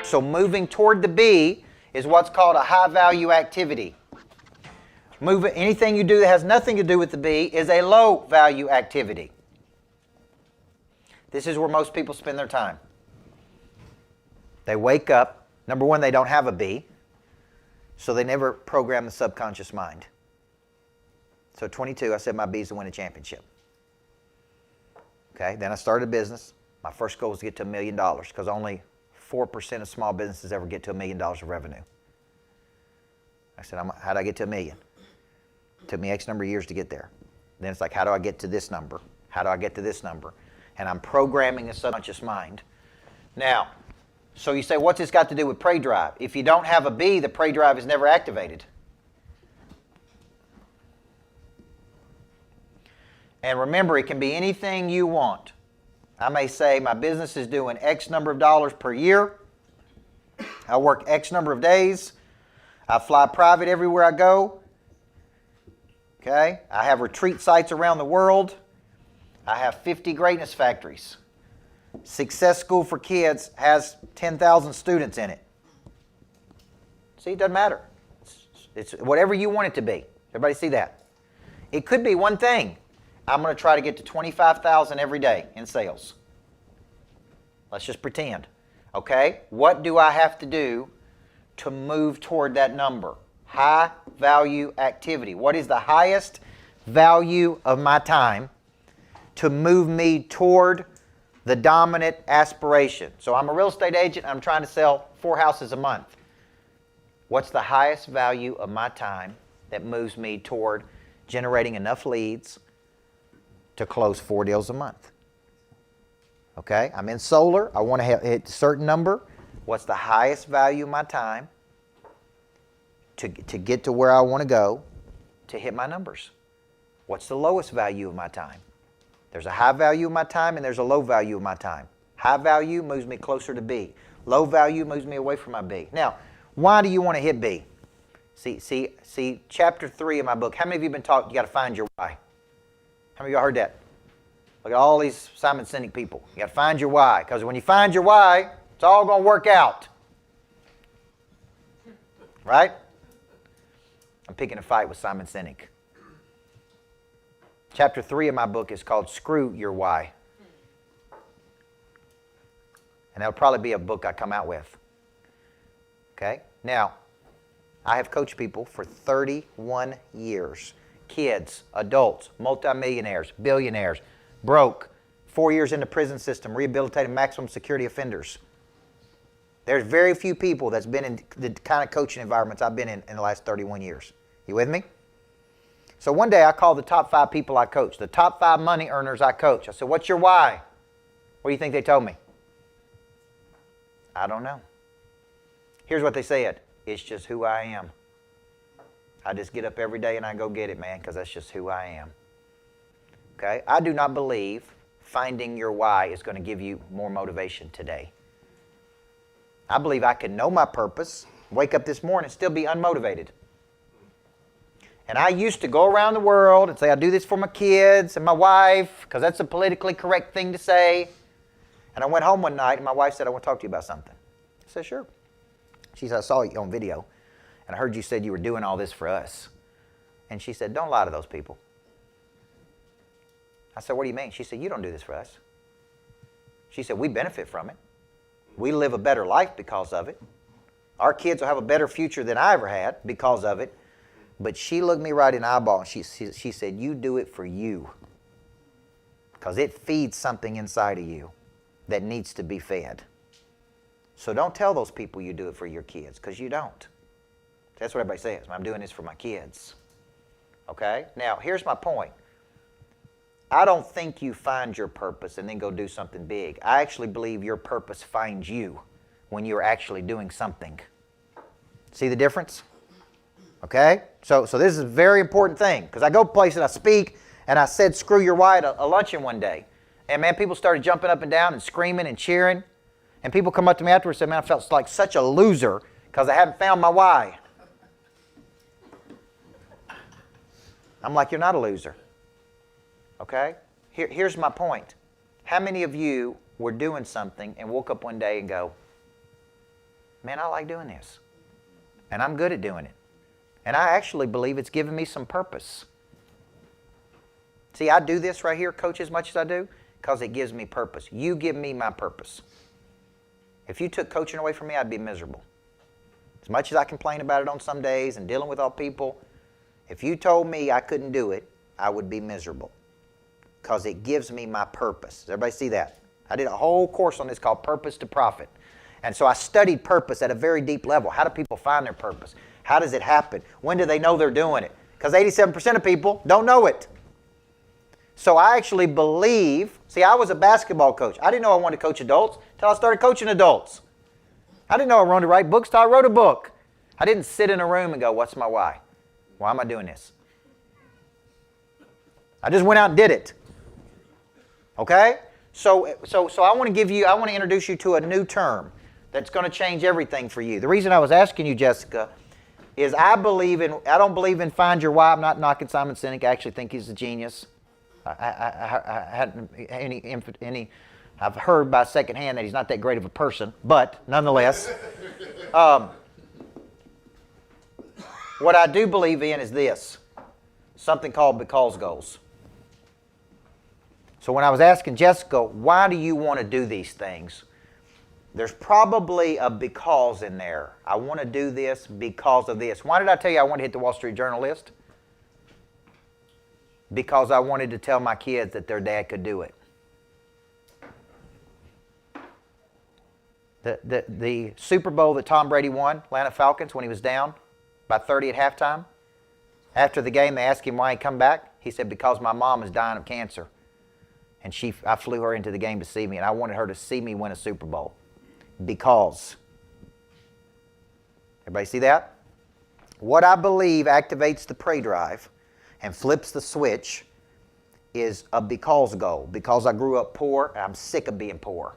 So moving toward the B is what's called a high-value activity. Anything you do that has nothing to do with the B is a low-value activity. This is where most people spend their time. They wake up. Number one, they don't have a B, so they never program the subconscious mind. So at 22, I said my B is to win a championship. Okay, then I started a business. My first goal was to get to $1 million because only 4% of small businesses ever get to $1 million of revenue. I said, how do I get to $1 million? It took me X number of years to get there. Then it's like, how do I get to this number? How do I get to this number? And I'm programming the subconscious mind. Now, so you say, what's this got to do with prey drive? If you don't have a B, the prey drive is never activated. And remember, it can be anything you want. I may say my business is doing X number of dollars per year. I work X number of days. I fly private everywhere I go. Okay? I have retreat sites around the world. I have 50 greatness factories. Success School for Kids has 10,000 students in it. See, it doesn't matter. It's whatever you want it to be. Everybody see that? It could be one thing. I'm going to try to get to 25,000 every day in sales. Let's just pretend. Okay? What do I have to do to move toward that number? High value activity. What is the highest value of my time to move me toward the dominant aspiration? So I'm a real estate agent. I'm trying to sell 4 houses a month. What's the highest value of my time that moves me toward generating enough leads to close 4 deals a month? Okay, I'm in solar. I want to hit a certain number. What's the highest value of my time to get to where I want to go to hit my numbers? What's the lowest value of my time? There's a high value of my time and there's a low value of my time. High value moves me closer to B. Low value moves me away from my B. Now, why do you want to hit B? See, chapter 3 of my book. How many of you have been taught you got to find your why? How many of y'all heard that? Look at all these Simon Sinek people. You got to find your why, because when you find your why, it's all going to work out. Right? I'm picking a fight with Simon Sinek. Chapter 3 of my book is called Screw Your Why. And that'll probably be a book I come out with. Okay? Now, I have coached people for 31 years. Kids, adults, multimillionaires, billionaires, broke, 4 years in the prison system, rehabilitated maximum security offenders. There's very few people that's been in the kind of coaching environments I've been in the last 31 years. You with me? So one day I called the top 5 people I coach, the top 5 money earners I coach. I said, what's your why? What do you think they told me? I don't know. Here's what they said. It's just who I am. I just get up every day and I go get it, man, because that's just who I am. Okay? I do not believe finding your why is going to give you more motivation today. I believe I can know my purpose, wake up this morning and still be unmotivated. And I used to go around the world and say, I do this for my kids and my wife, because that's a politically correct thing to say. And I went home one night and my wife said, I want to talk to you about something. I said, sure. She said, I saw you on video and I heard you said you were doing all this for us. And she said, don't lie to those people. I said, what do you mean? She said, you don't do this for us. She said, we benefit from it. We live a better life because of it. Our kids will have a better future than I ever had because of it. But she looked me right in the eyeball and she said, you do it for you. Because it feeds something inside of you that needs to be fed. So don't tell those people you do it for your kids, because you don't. That's what everybody says. I'm doing this for my kids. Okay? Now, here's my point. I don't think you find your purpose and then go do something big. I actually believe your purpose finds you when you're actually doing something. See the difference? Okay? So this is a very important thing, because I go places, I speak, and I said screw your why at a luncheon one day. And man, people started jumping up and down and screaming and cheering. And people come up to me afterwards and say, man, I felt like such a loser because I haven't found my why. I'm like, you're not a loser. Okay? Here's my point. How many of you were doing something and woke up one day and go, man, I like doing this. And I'm good at doing it. And I actually believe it's given me some purpose. See, I do this right here, coach, as much as I do, because it gives me purpose. You give me my purpose. If you took coaching away from me, I'd be miserable. As much as I complain about it on some days and dealing with all people, if you told me I couldn't do it, I would be miserable. Because it gives me my purpose. Does everybody see that? I did a whole course on this called Purpose to Profit. And so I studied purpose at a very deep level. How do people find their purpose? How does it happen? When do they know they're doing it? Because 87% of people don't know it. So I actually believe, see, I was a basketball coach. I didn't know I wanted to coach adults until I started coaching adults. I didn't know I wanted to write books until I wrote a book. I didn't sit in a room and go, what's my why? Why am I doing this? I just went out and did it. Okay? So I want to introduce you to a new term that's going to change everything for you. The reason I was asking you, Jessica, is I don't believe in find your why. I'm not knocking Simon Sinek. I actually think he's a genius. I hadn't any. I've heard by secondhand that he's not that great of a person, but nonetheless, what I do believe in is this: something called because goals. So when I was asking Jessica, why do you want to do these things? There's probably a because in there. I want to do this because of this. Why did I tell you I wanted to hit the Wall Street Journal list? Because I wanted to tell my kids that their dad could do it. The Super Bowl that Tom Brady won, Atlanta Falcons, when he was down by 30 at halftime, after the game they asked him why he come back. He said, because my mom is dying of cancer. And I flew her into the game to see me, and I wanted her to see me win a Super Bowl. Because. Everybody see that? What I believe activates the prey drive and flips the switch is a because goal. Because I grew up poor, and I'm sick of being poor.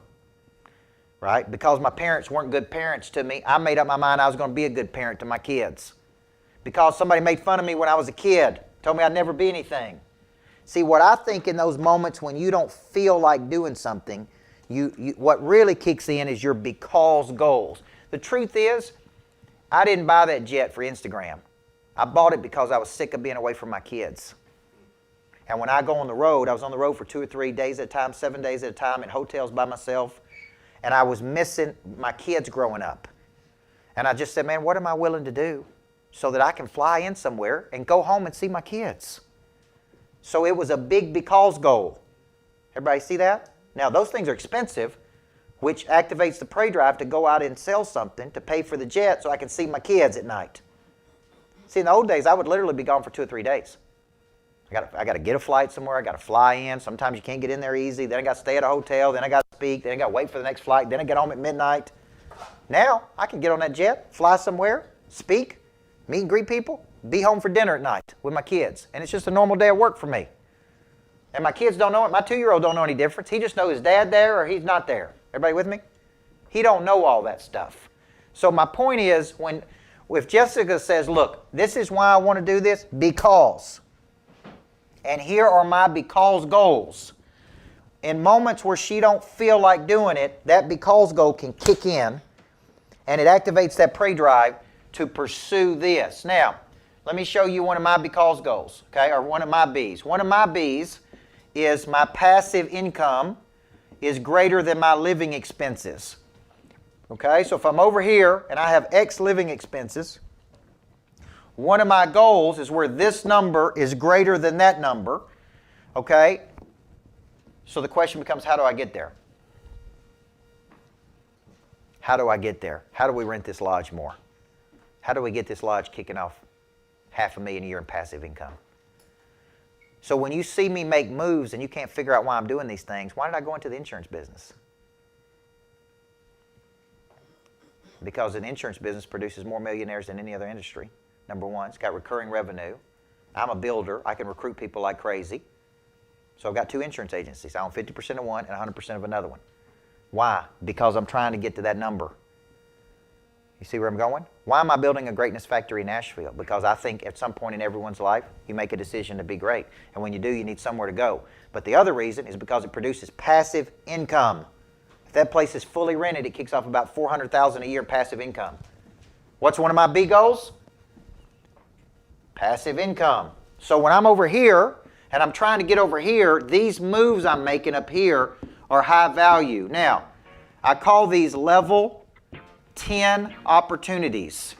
Right? Because my parents weren't good parents to me, I made up my mind I was going to be a good parent to my kids. Because somebody made fun of me when I was a kid, told me I'd never be anything. See, what I think in those moments when you don't feel like doing something, what really kicks in is your because goals. The truth is, I didn't buy that jet for Instagram. I bought it because I was sick of being away from my kids. And when I go on the road, I was on the road for 2 or 3 days at a time, 7 days at a time, in hotels by myself. And I was missing my kids growing up. And I just said, man, what am I willing to do so that I can fly in somewhere and go home and see my kids? So it was a big because goal. Everybody see that? Now, those things are expensive, which activates the prey drive to go out and sell something to pay for the jet so I can see my kids at night. See, in the old days, I would literally be gone for 2 or 3 days. I got to get a flight somewhere. I got to fly in. Sometimes you can't get in there easy. Then I got to stay at a hotel. Then I got to speak. Then I got to wait for the next flight. Then I get home at midnight. Now, I can get on that jet, fly somewhere, speak, meet and greet people, be home for dinner at night with my kids. And it's just a normal day at work for me. And my kids don't know it. My 2-year-old don't know any difference. He just knows his dad there or he's not there. Everybody with me? He don't know all that stuff. So my point is, if Jessica says, look, this is why I want to do this, because. And here are my because goals. In moments where she don't feel like doing it, that because goal can kick in and it activates that prey drive to pursue this. Now, let me show you one of my because goals, okay, or one of my B's. One of my B's is my passive income is greater than my living expenses. Okay, so if I'm over here and I have X living expenses, one of my goals is where this number is greater than that number. Okay, so the question becomes, how do I get there? How do I get there? How do we rent this lodge more? How do we get this lodge kicking off $500,000 a year in passive income? So when you see me make moves and you can't figure out why I'm doing these things, why did I go into the insurance business? Because an insurance business produces more millionaires than any other industry. Number one, it's got recurring revenue. I'm a builder. I can recruit people like crazy. So I've got 2 insurance agencies. I own 50% of one and 100% of another one. Why? Because I'm trying to get to that number. You see where I'm going? Why am I building a greatness factory in Nashville? Because I think at some point in everyone's life, you make a decision to be great. And when you do, you need somewhere to go. But the other reason is because it produces passive income. If that place is fully rented, it kicks off about $400,000 a year passive income. What's one of my big goals? Passive income. So when I'm over here and I'm trying to get over here, these moves I'm making up here are high value. Now, I call these level 10 opportunities.